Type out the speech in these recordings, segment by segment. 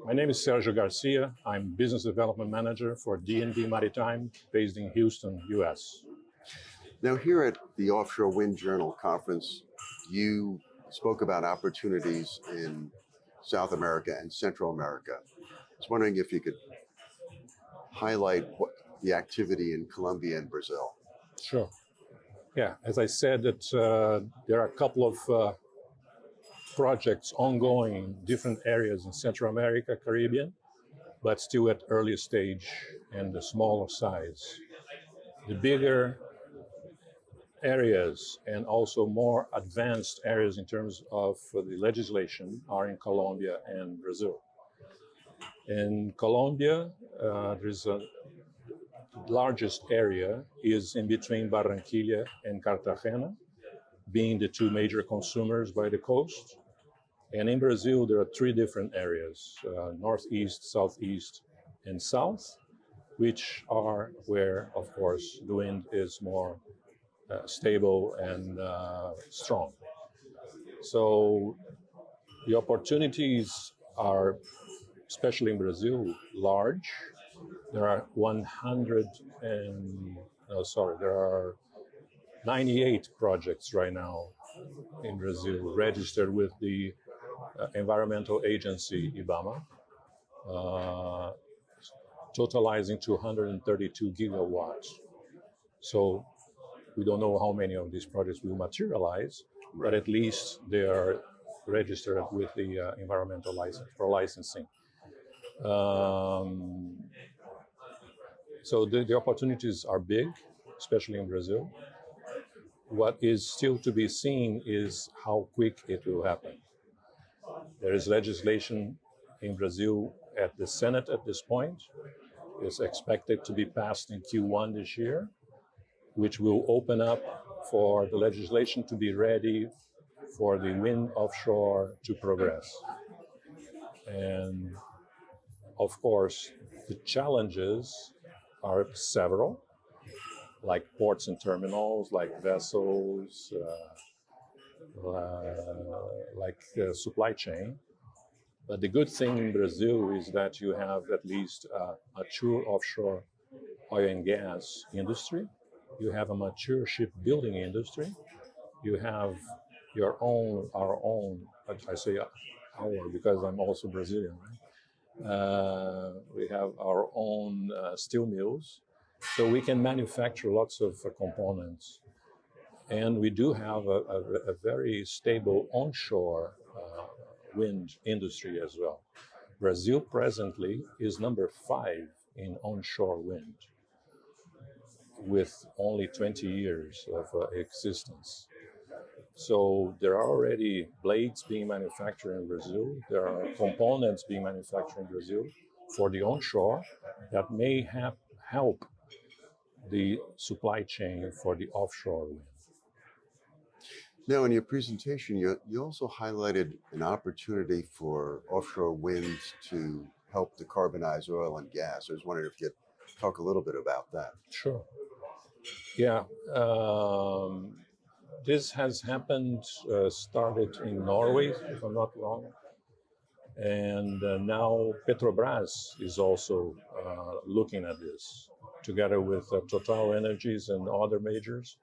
My name is Sergio Garcia. I'm Business Development Manager for D&D Maritime, based in Houston, US. Now, here at the Offshore Wind Journal Conference, you spoke about opportunities in South America and Central America. I was wondering if you could highlight the activity in Colombia and Brazil. Sure. Yeah, as I said, that there are a couple of projects ongoing in different areas in Central America, Caribbean, but still at early stage and the smaller size. The bigger areas and also more advanced areas in terms of the legislation are in Colombia and Brazil. In Colombia, there's the largest area is in between Barranquilla and Cartagena, being the two major consumers by the coast. And in Brazil, there are three different areas, northeast, southeast, and south, which are where, of course, the wind is more stable and strong. So the opportunities are, especially in Brazil, large. There are 98 projects right now in Brazil registered with the environmental agency IBAMA, totalizing 232 gigawatts. So we don't know how many of these projects will materialize, but at least they are registered with the environmental license for licensing. So the opportunities are big, especially in Brazil. What is still to be seen is how quick it will happen. There is legislation in Brazil at the Senate at this point. It's expected to be passed in Q1 this year, which will open up for the legislation to be ready for the wind offshore to progress. And of course, the challenges are several, like ports and terminals, like vessels, like supply chain. But the good thing in Brazil is that you have at least a mature offshore oil and gas industry. You have a mature shipbuilding industry. You have our own, I say our because I'm also Brazilian, right? We have our own steel mills. So we can manufacture lots of components. And we do have a very stable onshore wind industry as well. Brazil presently is number 5 in onshore wind, with only 20 years of existence. So there are already blades being manufactured in Brazil. There are components being manufactured in Brazil for the onshore that may help the supply chain for the offshore wind. Now, in your presentation, you also highlighted an opportunity for offshore winds to help decarbonize oil and gas. I was wondering if you could talk a little bit about that. Sure. Yeah. This has happened, started in Norway, if I'm not wrong. And now Petrobras is also looking at this, together with Total Energies and other majors.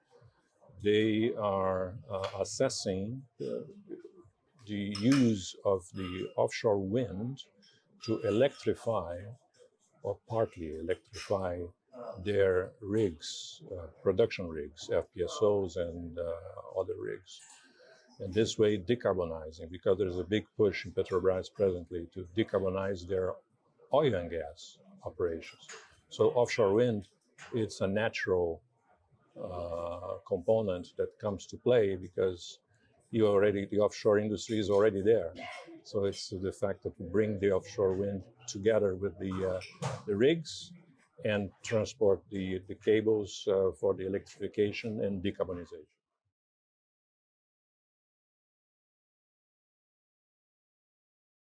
They are assessing the use of the offshore wind to electrify, or partly electrify, their rigs, production rigs, FPSOs and other rigs. And this way decarbonizing, because there's a big push in Petrobras presently to decarbonize their oil and gas operations. So offshore wind, it's a natural component that comes to play because the offshore industry is already there. So it's the fact that we bring the offshore wind together with the rigs and transport the cables for the electrification and decarbonization.